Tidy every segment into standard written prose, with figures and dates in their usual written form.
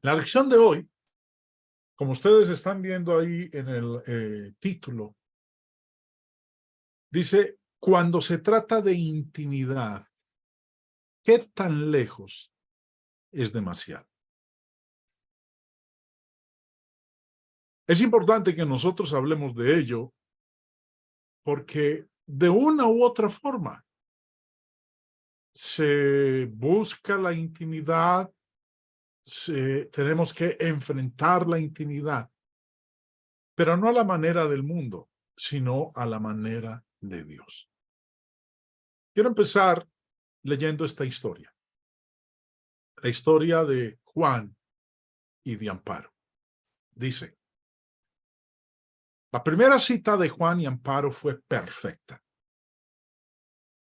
La lección de hoy, como ustedes están viendo ahí en el título, dice, cuando se trata de intimidad, ¿qué tan lejos es demasiado? Es importante que nosotros hablemos de ello porque de una u otra forma se busca la intimidad, tenemos que enfrentar la intimidad, pero no a la manera del mundo, sino a la manera de Dios. Quiero empezar leyendo esta historia, la historia de Juan y de Amparo. Dice, la primera cita de Juan y Amparo fue perfecta.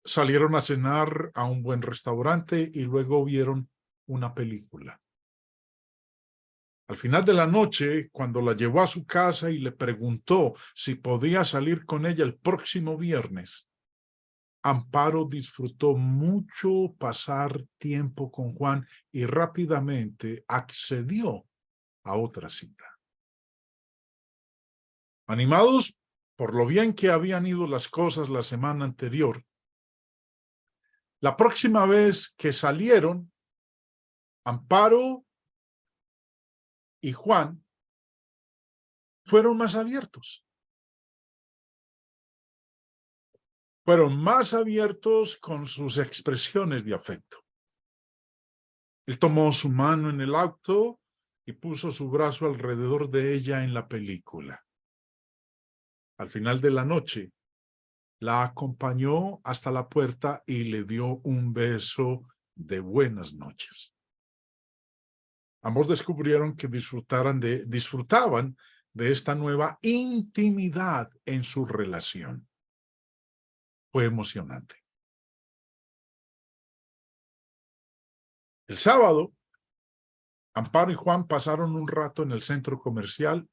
Salieron a cenar a un buen restaurante y luego vieron una película. Al final de la noche, cuando la llevó a su casa y le preguntó si podía salir con ella el próximo viernes, Amparo disfrutó mucho pasar tiempo con Juan y rápidamente accedió a otra cita. Animados por lo bien que habían ido las cosas la semana anterior, la próxima vez que salieron, Amparo y Juan fueron más abiertos. Fueron más abiertos con sus expresiones de afecto. Él tomó su mano en el auto y puso su brazo alrededor de ella en la película. Al final de la noche, la acompañó hasta la puerta y le dio un beso de buenas noches. Ambos descubrieron que disfrutaban de esta nueva intimidad en su relación. Fue emocionante. El sábado, Amparo y Juan pasaron un rato en el centro comercial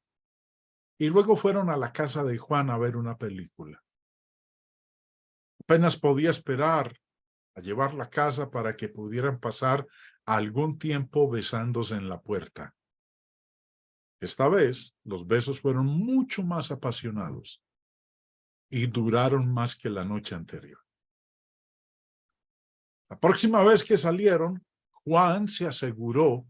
y luego fueron a la casa de Juan a ver una película. Apenas podía esperar a llevar la casa para que pudieran pasar algún tiempo besándose en la puerta. Esta vez, los besos fueron mucho más apasionados y duraron más que la noche anterior. La próxima vez que salieron, Juan se aseguró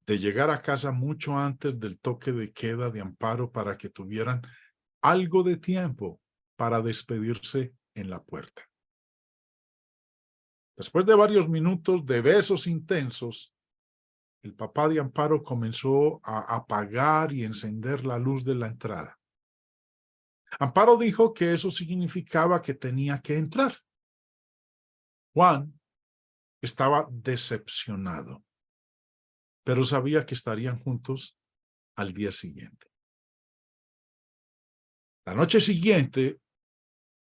de llegar a casa mucho antes del toque de queda de Amparo para que tuvieran algo de tiempo para despedirse en la puerta. Después de varios minutos de besos intensos, el papá de Amparo comenzó a apagar y encender la luz de la entrada. Amparo dijo que eso significaba que tenía que entrar. Juan estaba decepcionado, pero sabía que estarían juntos al día siguiente. La noche siguiente,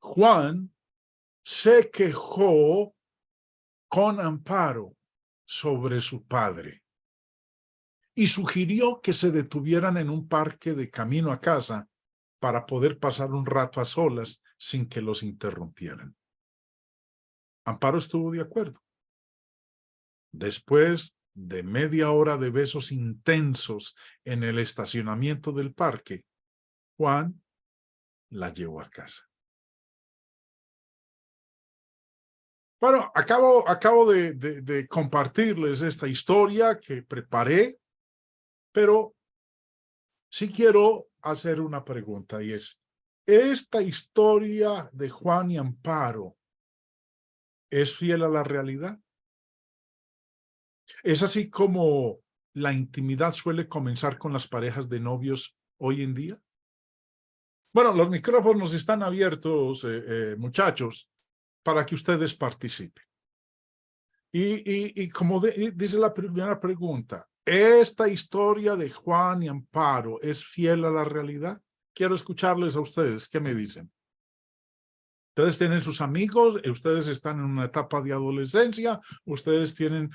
Juan se quejó con Amparo sobre su padre y sugirió que se detuvieran en un parque de camino a casa para poder pasar un rato a solas sin que los interrumpieran. Amparo estuvo de acuerdo. Después de media hora de besos intensos en el estacionamiento del parque, Juan la llevó a casa. Bueno, acabo de compartirles esta historia que preparé, pero sí quiero hacer una pregunta y es, ¿esta historia de Juan y Amparo es fiel a la realidad? ¿Es así como la intimidad suele comenzar con las parejas de novios hoy en día? Bueno, los micrófonos están abiertos, muchachos, para que ustedes participen. Y como dice la primera pregunta, ¿esta historia de Juan y Amparo es fiel a la realidad? Quiero escucharles a ustedes. ¿Qué me dicen? Ustedes tienen sus amigos, ustedes están en una etapa de adolescencia, ustedes tienen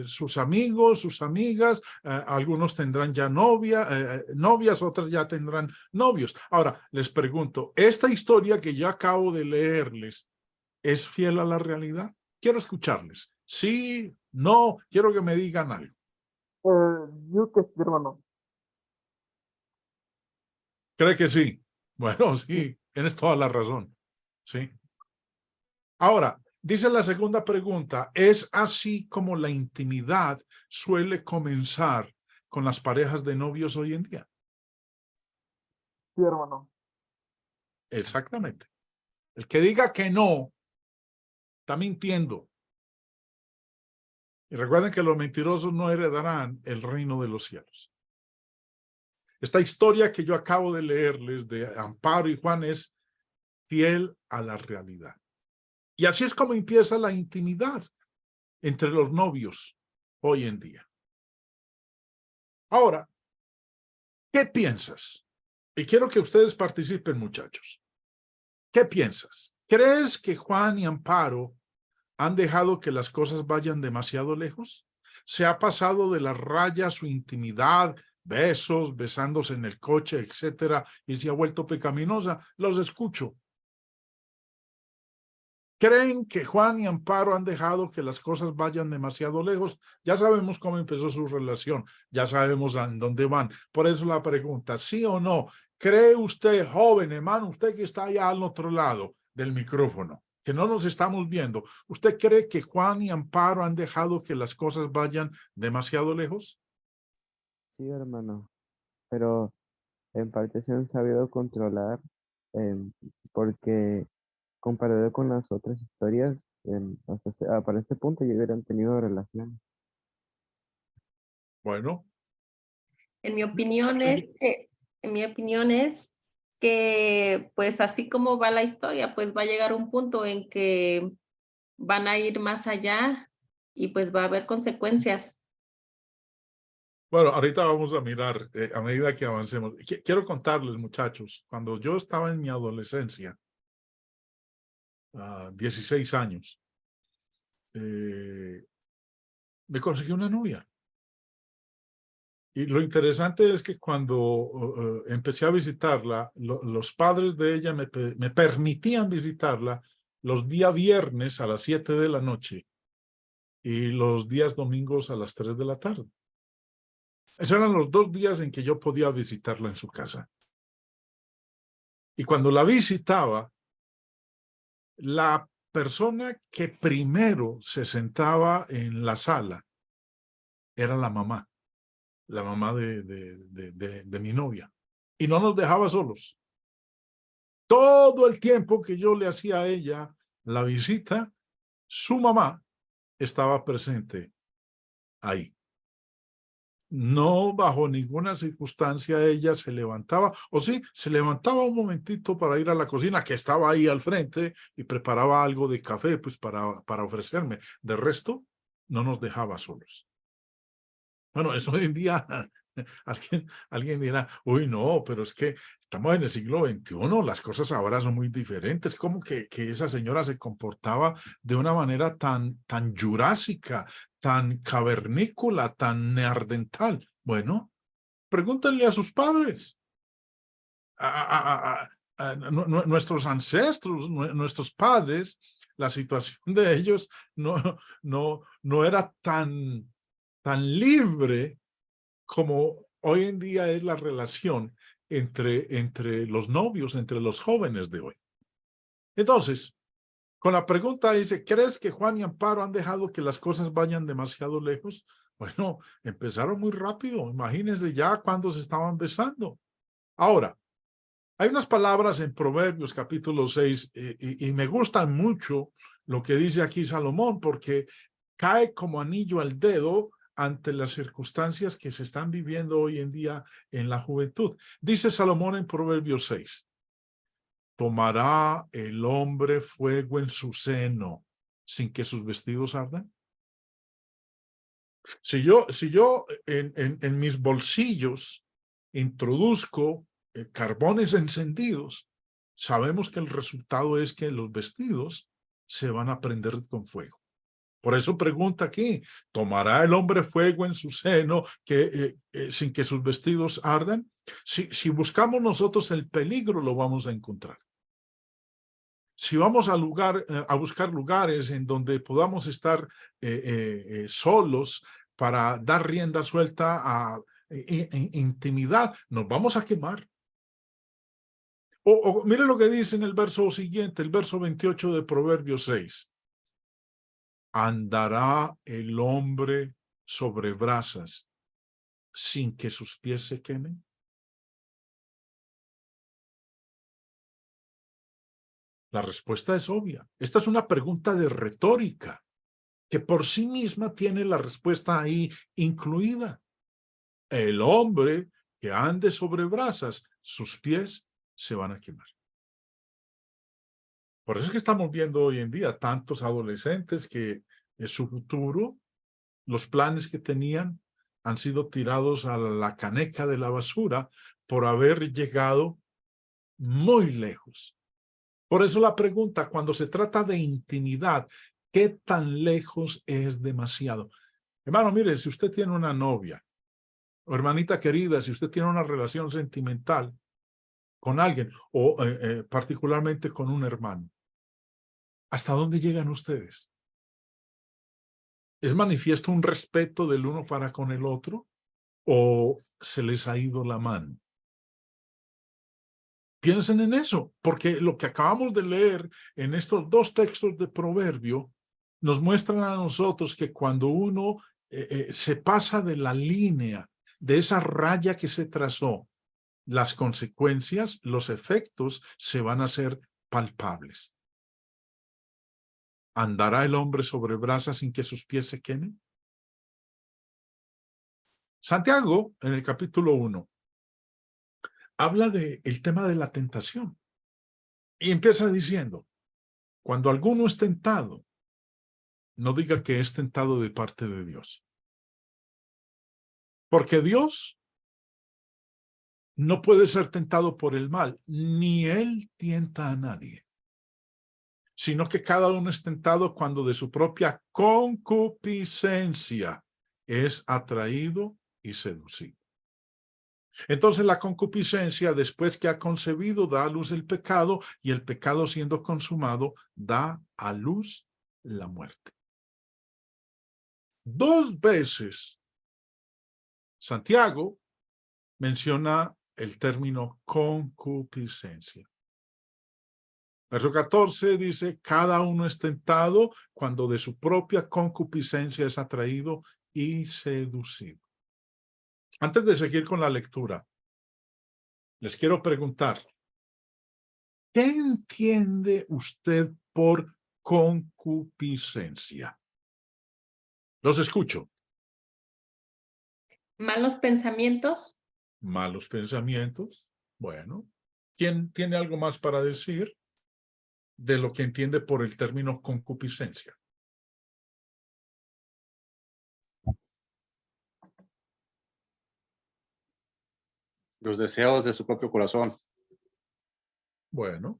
sus amigos, sus amigas, algunos tendrán ya novias, otras ya tendrán novios. Ahora, les pregunto, ¿esta historia que yo acabo de leerles es fiel a la realidad? Quiero escucharles. Sí, no, quiero que me digan algo. Yo que sí, hermano. ¿Cree que sí? Bueno, sí, tienes toda la razón. Sí. Ahora, dice la segunda pregunta, ¿es así como la intimidad suele comenzar con las parejas de novios hoy en día? Sí, hermano. Exactamente. El que diga que no, está mintiendo. Y recuerden que los mentirosos no heredarán el reino de los cielos. Esta historia que yo acabo de leerles de Amparo y Juan es fiel a la realidad. Y así es como empieza la intimidad entre los novios hoy en día. Ahora, ¿qué piensas? Y quiero que ustedes participen, muchachos. ¿Qué piensas? ¿Crees que Juan y Amparo han dejado que las cosas vayan demasiado lejos? ¿Se ha pasado de la raya su intimidad, besos, besándose en el coche, etcétera, y se ha vuelto pecaminosa? Los escucho. ¿Creen que Juan y Amparo han dejado que las cosas vayan demasiado lejos? Ya sabemos cómo empezó su relación, ya sabemos a dónde van. Por eso la pregunta, ¿sí o no? ¿Cree usted, joven hermano, usted que está allá al otro lado del micrófono, que no nos estamos viendo, ¿usted cree que Juan y Amparo han dejado que las cosas vayan demasiado lejos? Sí, hermano, pero en parte se han sabido controlar em, porque comparado con las otras historias, para este punto ya hubieran tenido relaciones. Bueno, En mi opinión es que, pues así como va la historia, pues va a llegar un punto en que van a ir más allá y pues va a haber consecuencias. bueno, ahorita vamos a mirar a medida que avancemos. Quiero contarles, muchachos, cuando yo estaba en mi adolescencia, 16 años, me conseguí una novia. Y lo interesante es que cuando empecé a visitarla, los padres de ella me permitían visitarla los días viernes a las 7 de la noche y los días domingos a las 3 de la tarde. Esos eran los 2 días en que yo podía visitarla en su casa. Y cuando la visitaba, la persona que primero se sentaba en la sala era la mamá de mi novia. Y no nos dejaba solos. Todo el tiempo que yo le hacía a ella la visita, su mamá estaba presente ahí. No bajo ninguna circunstancia ella se levantaba, o sí, se levantaba un momentito para ir a la cocina, que estaba ahí al frente, y preparaba algo de café pues para ofrecerme. De resto, no nos dejaba solos. Bueno, eso hoy en día alguien dirá, uy, no, pero es que estamos en el siglo XXI, las cosas ahora son muy diferentes. ¿Cómo que esa señora se comportaba de una manera tan jurásica, tan cavernícola, tan neandertal? Bueno, pregúntenle a sus padres, nuestros ancestros, nuestros padres, la situación de ellos no era tan libre como hoy en día es la relación entre los novios, entre los jóvenes de hoy. Entonces, con la pregunta dice, ¿crees que Juan y Amparo han dejado que las cosas vayan demasiado lejos? Bueno, empezaron muy rápido. Imagínense ya cuando se estaban besando. Ahora, hay unas palabras en Proverbios capítulo 6 y me gustan mucho lo que dice aquí Salomón porque cae como anillo al dedo ante las circunstancias que se están viviendo hoy en día en la juventud. Dice Salomón en Proverbios 6, ¿tomará el hombre fuego en su seno sin que sus vestidos ardan? Si yo en mis bolsillos introduzco carbones encendidos, sabemos que el resultado es que los vestidos se van a prender con fuego. Por eso pregunta aquí, ¿tomará el hombre fuego en su seno sin que sus vestidos ardan? Si buscamos nosotros el peligro, lo vamos a encontrar. Si vamos a buscar lugares en donde podamos estar solos, para dar rienda suelta a intimidad, nos vamos a quemar. Mire lo que dice en el verso siguiente, el verso 28 de Proverbios 6. ¿Andará el hombre sobre brasas sin que sus pies se quemen? La respuesta es obvia. Esta es una pregunta de retórica que por sí misma tiene la respuesta ahí incluida. El hombre que ande sobre brasas, sus pies se van a quemar. Por eso es que estamos viendo hoy en día tantos adolescentes que su futuro, los planes que tenían, han sido tirados a la caneca de la basura por haber llegado muy lejos. Por eso la pregunta, cuando se trata de intimidad, ¿qué tan lejos es demasiado? Hermano, mire, si usted tiene una novia, o hermanita querida, si usted tiene una relación sentimental con alguien, o particularmente con un hermano, ¿hasta dónde llegan ustedes? ¿Es manifiesto un respeto del uno para con el otro? ¿O se les ha ido la mano? Piensen en eso, porque lo que acabamos de leer en estos dos textos de Proverbio nos muestran a nosotros que cuando uno se pasa de la línea, de esa raya que se trazó, las consecuencias, los efectos se van a hacer palpables. ¿Andará el hombre sobre brasas sin que sus pies se quemen? Santiago, en el capítulo 1, habla del tema de la tentación. Y empieza diciendo, cuando alguno es tentado, no diga que es tentado de parte de Dios. Porque Dios no puede ser tentado por el mal, ni Él tienta a nadie, sino que cada uno es tentado cuando de su propia concupiscencia es atraído y seducido. Entonces la concupiscencia, después que ha concebido, da a luz el pecado, y el pecado siendo consumado, da a luz la muerte. Dos veces Santiago menciona el término concupiscencia. Verso 14 dice, cada uno es tentado cuando de su propia concupiscencia es atraído y seducido. Antes de seguir con la lectura, les quiero preguntar, ¿qué entiende usted por concupiscencia? Los escucho. ¿Malos pensamientos? Malos pensamientos. Bueno, ¿quién tiene algo más para decir de lo que entiende por el término concupiscencia? Los deseos de su propio corazón. Bueno.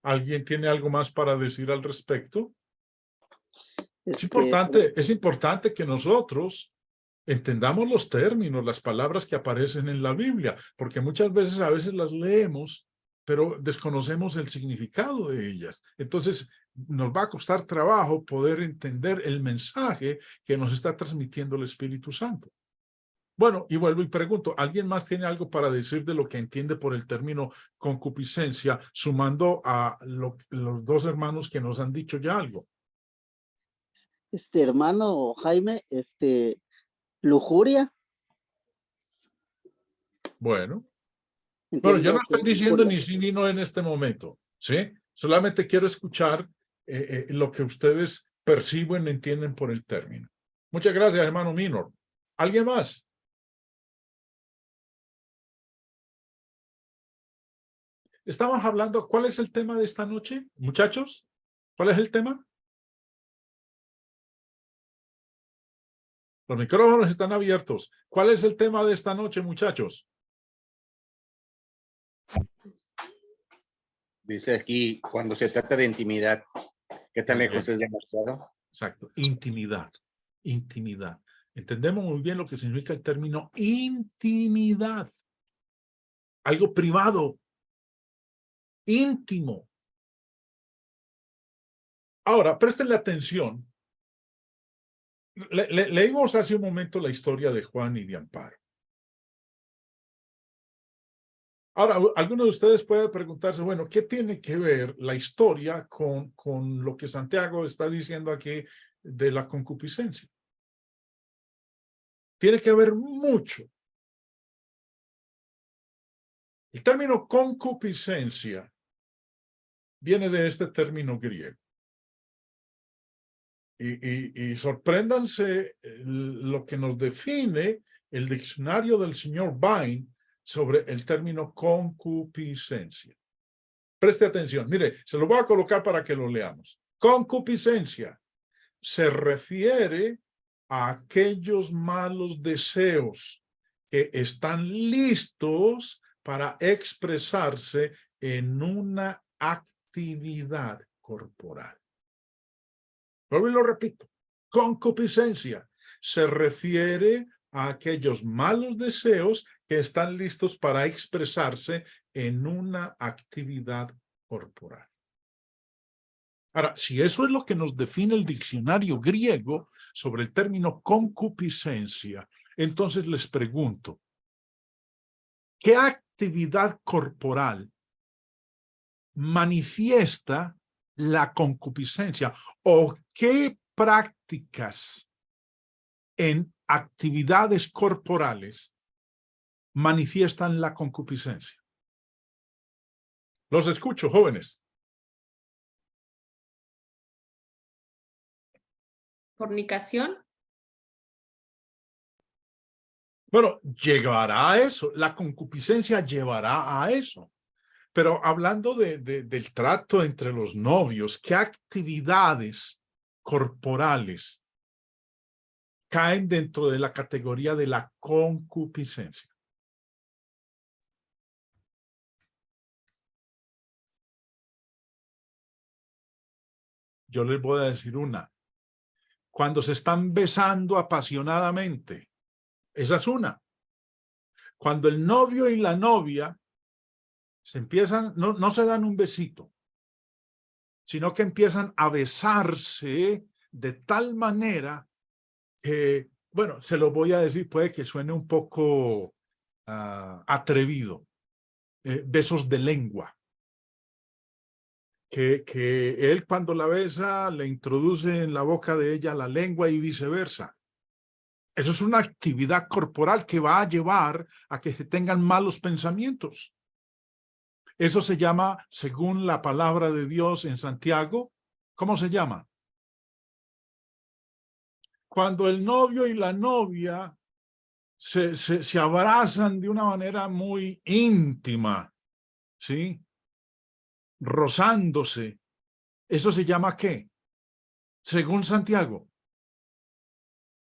¿Alguien tiene algo más para decir al respecto? Es importante que nosotros entendamos los términos, las palabras que aparecen en la Biblia, porque muchas veces las leemos, pero desconocemos el significado de ellas. Entonces, nos va a costar trabajo poder entender el mensaje que nos está transmitiendo el Espíritu Santo. Bueno, y vuelvo y pregunto, ¿alguien más tiene algo para decir de lo que entiende por el término concupiscencia, sumando a los dos hermanos que nos han dicho ya algo? Hermano Jaime, lujuria. Bueno, pero yo no estoy diciendo ni sí ni no en este momento, ¿sí? Solamente quiero escuchar lo que ustedes perciben, entienden por el término. Muchas gracias, hermano Minor. ¿Alguien más? Estamos hablando, ¿cuál es el tema de esta noche, muchachos? ¿Cuál es el tema? Los micrófonos están abiertos. ¿Cuál es el tema de esta noche, muchachos? Dice aquí, cuando se trata de intimidad, ¿qué tan lejos es demasiado? Exacto, intimidad, intimidad. Entendemos muy bien lo que significa el término intimidad. Algo privado, íntimo. Ahora, préstenle atención Leímos hace un momento la historia de Juan y de Amparo. Ahora, algunos de ustedes pueden preguntarse, bueno, ¿qué tiene que ver la historia con lo que Santiago está diciendo aquí de la concupiscencia? Tiene que ver mucho. El término concupiscencia viene de este término griego. Y sorpréndanse lo que nos define el diccionario del señor Vine sobre el término concupiscencia. Preste atención, mire, se lo voy a colocar para que lo leamos. Concupiscencia se refiere a aquellos malos deseos que están listos para expresarse en una actividad corporal. Pero lo repito, concupiscencia se refiere a aquellos malos deseos que están listos para expresarse en una actividad corporal. Ahora, si eso es lo que nos define el diccionario griego sobre el término concupiscencia, entonces les pregunto, ¿qué actividad corporal manifiesta la concupiscencia o qué prácticas en actividades corporales manifiestan la concupiscencia? Los escucho, jóvenes. Fornicación. Bueno, llegará a eso, la concupiscencia llevará a eso. Pero hablando del trato entre los novios, ¿qué actividades corporales caen dentro de la categoría de la concupiscencia? Yo les voy a decir una. Cuando se están besando apasionadamente, esa es una. Cuando el novio y la novia se empiezan, no se dan un besito, sino que empiezan a besarse de tal manera que, bueno, se lo voy a decir, puede que suene un poco atrevido, besos de lengua. Que él cuando la besa le introduce en la boca de ella la lengua y viceversa. Eso es una actividad corporal que va a llevar a que se tengan malos pensamientos. Eso se llama, según la palabra de Dios en Santiago, ¿cómo se llama? Cuando el novio y la novia se abrazan de una manera muy íntima, ¿sí? Rozándose. ¿Eso se llama qué? Según Santiago.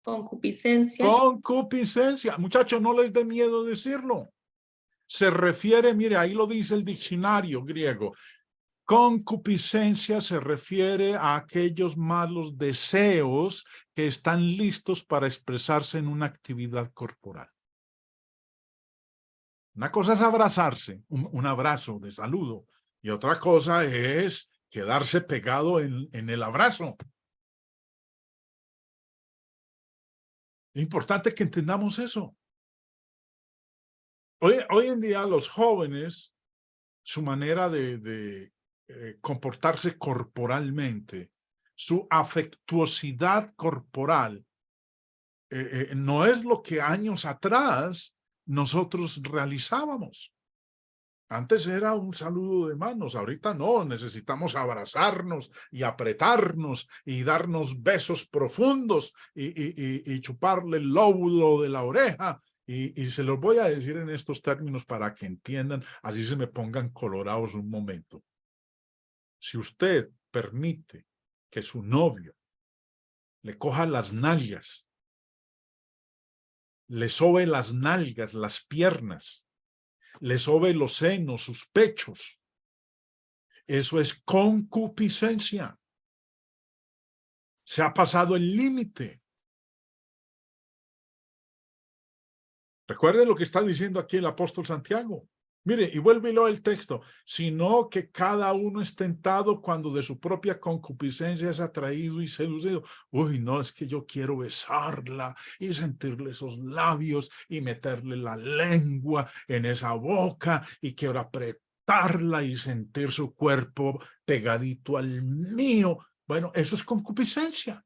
Concupiscencia. Concupiscencia. Muchachos, no les dé miedo decirlo. Se refiere, mire, ahí lo dice el diccionario griego. Concupiscencia se refiere a aquellos malos deseos que están listos para expresarse en una actividad corporal. Una cosa es abrazarse, un abrazo de saludo, y otra cosa es quedarse pegado en el abrazo. Es importante que entendamos eso. Hoy en día los jóvenes, su manera de comportarse corporalmente, su afectuosidad corporal, no es lo que años atrás nosotros realizábamos. Antes era un saludo de manos, ahorita no, necesitamos abrazarnos y apretarnos y darnos besos profundos y chuparle el lóbulo de la oreja. Y se los voy a decir en estos términos para que entiendan, así se me pongan colorados un momento. Si usted permite que su novio le coja las nalgas, le sobe las nalgas, las piernas, le sobe los senos, sus pechos, eso es concupiscencia. Se ha pasado el límite. Recuerden lo que está diciendo aquí el apóstol Santiago. Mire, y vuelve y lee el texto, sino que cada uno es tentado cuando de su propia concupiscencia es atraído y seducido. Uy, no, es que yo quiero besarla y sentirle esos labios y meterle la lengua en esa boca y quiero apretarla y sentir su cuerpo pegadito al mío. Bueno, eso es concupiscencia.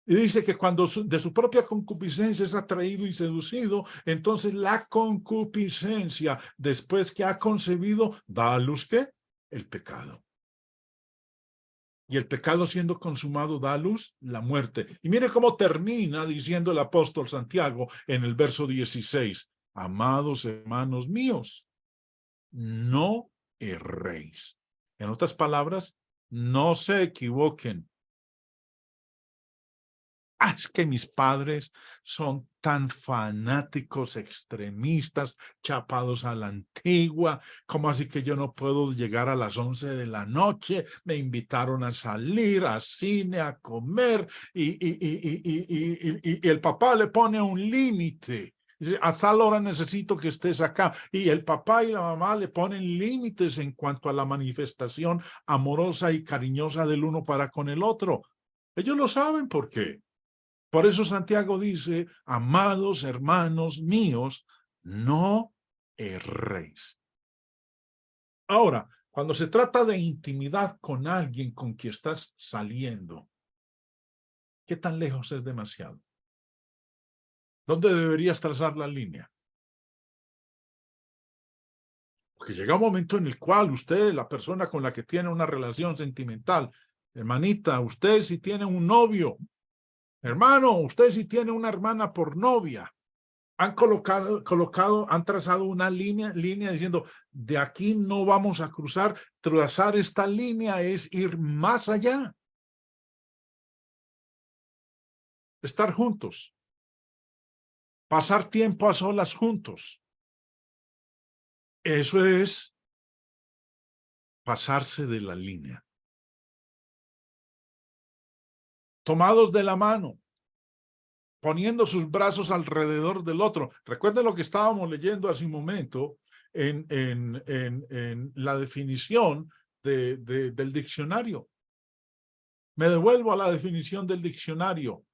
Y dice que cuando de su propia concupiscencia es atraído y seducido, entonces la concupiscencia, después que ha concebido, da a luz ¿qué? El pecado. Y el pecado siendo consumado da a luz la muerte. Y mire cómo termina diciendo el apóstol Santiago en el verso 16. Amados hermanos míos, no erréis. En otras palabras, no se equivoquen. Es que mis padres son tan fanáticos, extremistas, chapados a la antigua. ¿Cómo así que yo no puedo llegar a las 11 de la noche? Me invitaron a salir, a cine, a comer, y el papá le pone un límite. Dice, a tal hora necesito que estés acá. Y el papá y la mamá le ponen límites en cuanto a la manifestación amorosa y cariñosa del uno para con el otro. Ellos lo saben por qué. Por eso Santiago dice, amados hermanos míos, no erréis. Ahora, cuando se trata de intimidad con alguien con quien estás saliendo, ¿qué tan lejos es demasiado? ¿Dónde deberías trazar la línea? Porque llega un momento en el cual usted, la persona con la que tiene una relación sentimental, hermanita, usted si tiene un novio, hermano, usted si tiene una hermana por novia, han han trazado una línea diciendo, de aquí no vamos a cruzar, trazar esta línea es ir más allá. Estar juntos. Pasar tiempo a solas juntos. Eso es pasarse de la línea. Tomados de la mano, poniendo sus brazos alrededor del otro. Recuerden lo que estábamos leyendo hace un momento en la definición del diccionario. Me devuelvo a la definición del diccionario.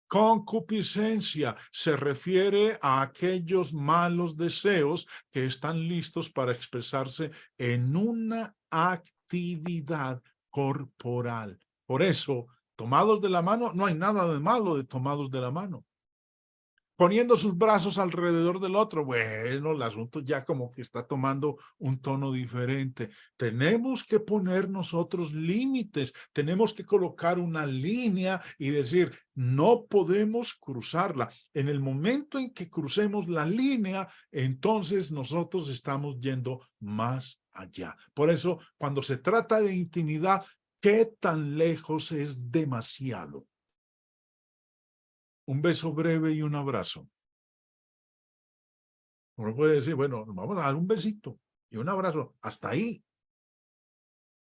Concupiscencia se refiere a aquellos malos deseos que están listos para expresarse en una actividad corporal. Por eso, tomados de la mano, no hay nada de malo de tomados de la mano. Poniendo sus brazos alrededor del otro, bueno, el asunto ya como que está tomando un tono diferente. Tenemos que poner nosotros límites, tenemos que colocar una línea y decir, no podemos cruzarla. En el momento en que crucemos la línea, entonces nosotros estamos yendo más allá. Por eso, cuando se trata de intimidad, ¿qué tan lejos es demasiado? Un beso breve y un abrazo. Uno puede decir, bueno, nos vamos a dar un besito y un abrazo, hasta ahí.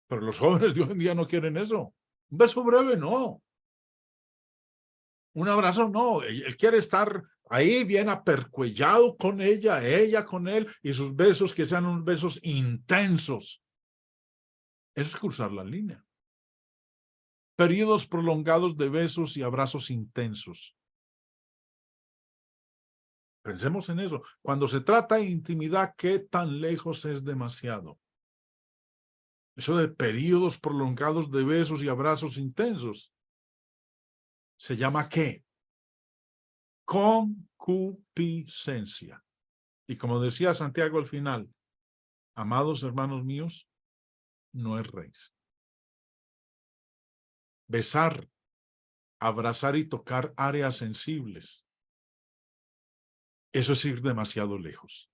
Pero los jóvenes de hoy en día no quieren eso. Un beso breve, no. Un abrazo, no. Él quiere estar ahí bien apercuellado con ella con él, y sus besos que sean unos besos intensos. Eso es cruzar la línea. Periodos prolongados de besos y abrazos intensos. Pensemos en eso. Cuando se trata de intimidad, ¿qué tan lejos es demasiado? Eso de periodos prolongados de besos y abrazos intensos. ¿Se llama qué? Concupiscencia. Y como decía Santiago al final, amados hermanos míos, no erréis. Besar, abrazar y tocar áreas sensibles. Eso es ir demasiado lejos.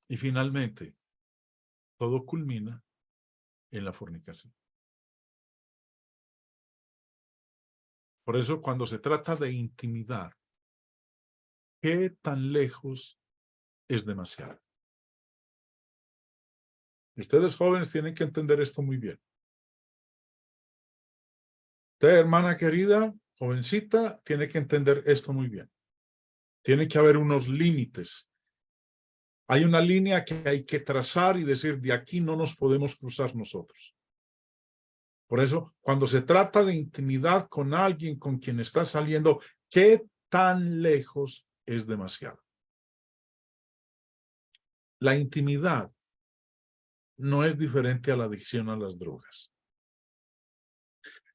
Y finalmente, todo culmina en la fornicación. Por eso, cuando se trata de intimidad, ¿qué tan lejos es demasiado? Y ustedes jóvenes tienen que entender esto muy bien. Usted, hermana querida, jovencita, tiene que entender esto muy bien. Tiene que haber unos límites. Hay una línea que hay que trazar y decir, de aquí no nos podemos cruzar nosotros. Por eso, cuando se trata de intimidad con alguien con quien está saliendo, ¿qué tan lejos es demasiado? La intimidad no es diferente a la adicción a las drogas.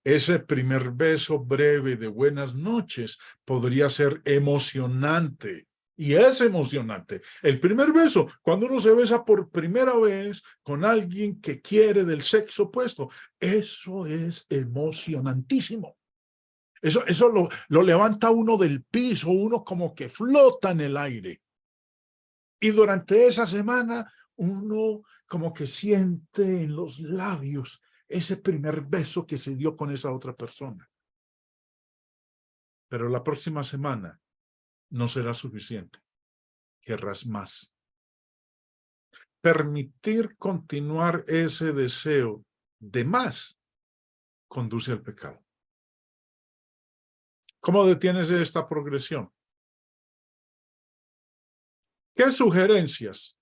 Ese primer beso breve de buenas noches podría ser emocionante. Y es emocionante. El primer beso, cuando uno se besa por primera vez con alguien que quiere del sexo opuesto, eso es emocionantísimo. Eso lo levanta uno del piso, uno como que flota en el aire. Y durante esa semana, uno como que siente en los labios ese primer beso que se dio con esa otra persona. Pero la próxima semana no será suficiente. Querrás más. Permitir continuar ese deseo de más conduce al pecado. ¿Cómo detienes esta progresión? ¿Qué sugerencias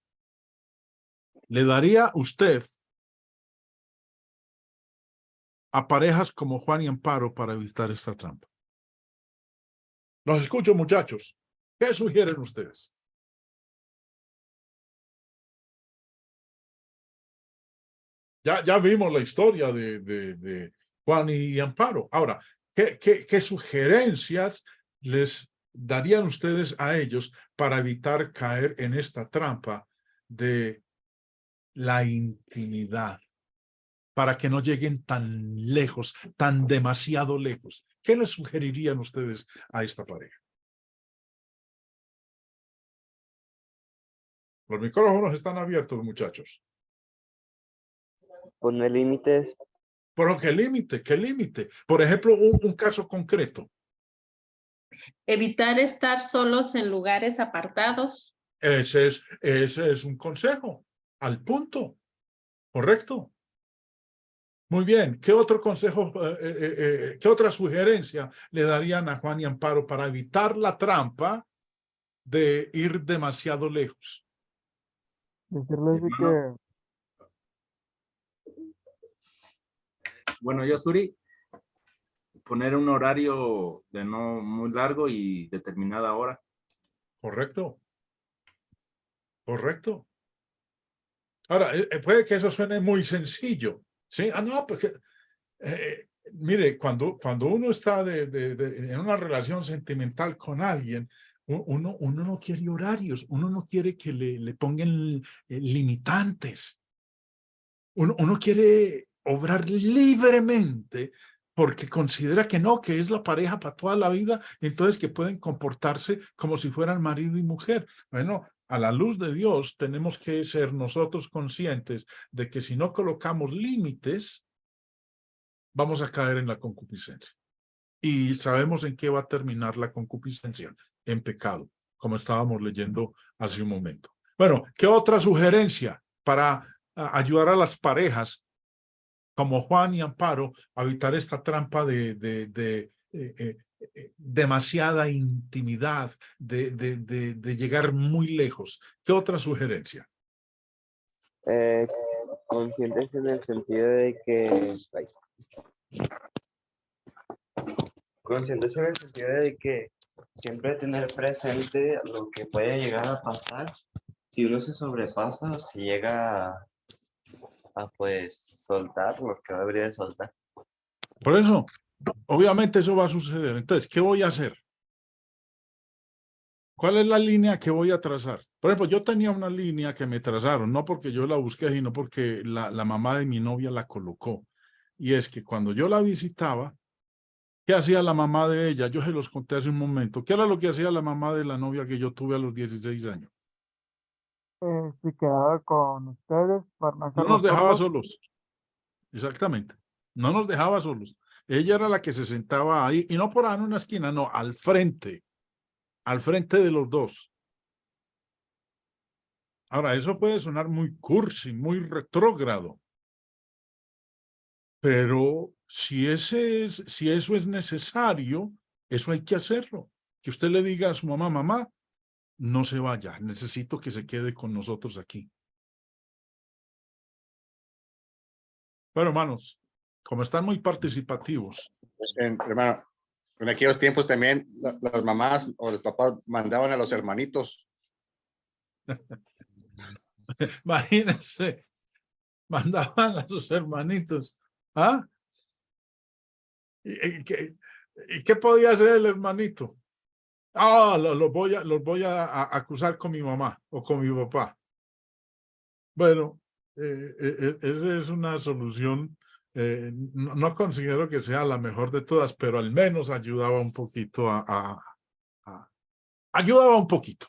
le daría usted a parejas como Juan y Amparo para evitar esta trampa? Los escucho, muchachos. ¿Qué sugieren ustedes? Ya vimos la historia de Juan y Amparo. Ahora, ¿qué sugerencias les darían ustedes a ellos para evitar caer en esta trampa de la intimidad? Para que no lleguen tan lejos, tan demasiado lejos. ¿Qué les sugerirían ustedes a esta pareja? Los micrófonos están abiertos, muchachos. Poner límites. ¿Pero qué límite? ¿Qué límite? Por ejemplo, un caso concreto. Evitar estar solos en lugares apartados. Ese es un consejo. Al punto. ¿Correcto? Muy bien. ¿Qué otro consejo, qué otra sugerencia le darían a Juan y Amparo para evitar la trampa de ir demasiado lejos? Decirles de Hermano. Bueno, yo, Suri, poner un horario de no muy largo y determinada hora. Correcto. Correcto. Ahora, puede que eso suene muy sencillo, ¿sí? No, porque, mire, cuando uno está en una relación sentimental con alguien, uno no quiere horarios, uno no quiere que le pongan limitantes. Uno quiere obrar libremente porque considera que no, que es la pareja para toda la vida, entonces que pueden comportarse como si fueran marido y mujer. Bueno, a la luz de Dios tenemos que ser nosotros conscientes de que si no colocamos límites, vamos a caer en la concupiscencia. Y sabemos en qué va a terminar la concupiscencia, en pecado, como estábamos leyendo hace un momento. Bueno, ¿qué otra sugerencia para ayudar a las parejas como Juan y Amparo a evitar esta trampa de demasiada intimidad, de llegar muy lejos? ¿Qué otra sugerencia? Conscientes en el sentido de que... Conscientes en el sentido de que siempre tener presente lo que puede llegar a pasar si uno se sobrepasa o si llega a pues soltar lo que debería de soltar. Por eso, obviamente eso va a suceder. Entonces, ¿qué voy a hacer? ¿Cuál es la línea que voy a trazar? Por ejemplo, yo tenía una línea que me trazaron, no porque yo la busqué, sino porque la mamá de mi novia la colocó. Y es que cuando yo la visitaba, ¿qué hacía la mamá de ella? Yo se los conté hace un momento. ¿Qué era lo que hacía la mamá de la novia que yo tuve a los 16 años? se quedaba con ustedes para no No hacerlos nos dejaba sordos. solos. Exactamente. No nos dejaba solos. Ella era la que se sentaba ahí, y no por ahí en una esquina, no, al frente de los dos. Ahora, eso puede sonar muy cursi, muy retrógrado, pero si eso es necesario, eso hay que hacerlo. Que usted le diga a su mamá, mamá, no se vaya. Necesito que se quede con nosotros aquí. Bueno, hermanos, como están muy participativos, Hermano, en aquellos tiempos también las mamás o los papás mandaban a los hermanitos. imagínense, mandaban a sus hermanitos. ¿Ah? ¿Y qué podía hacer el hermanito? Ah, los voy a acusar con mi mamá o con mi papá. Bueno, esa es una solución. No considero que sea la mejor de todas, pero al menos ayudaba un poquito ayudaba un poquito.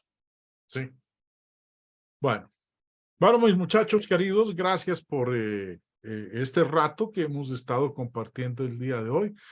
Sí. Bueno, mis muchachos queridos, gracias por este rato que hemos estado compartiendo el día de hoy.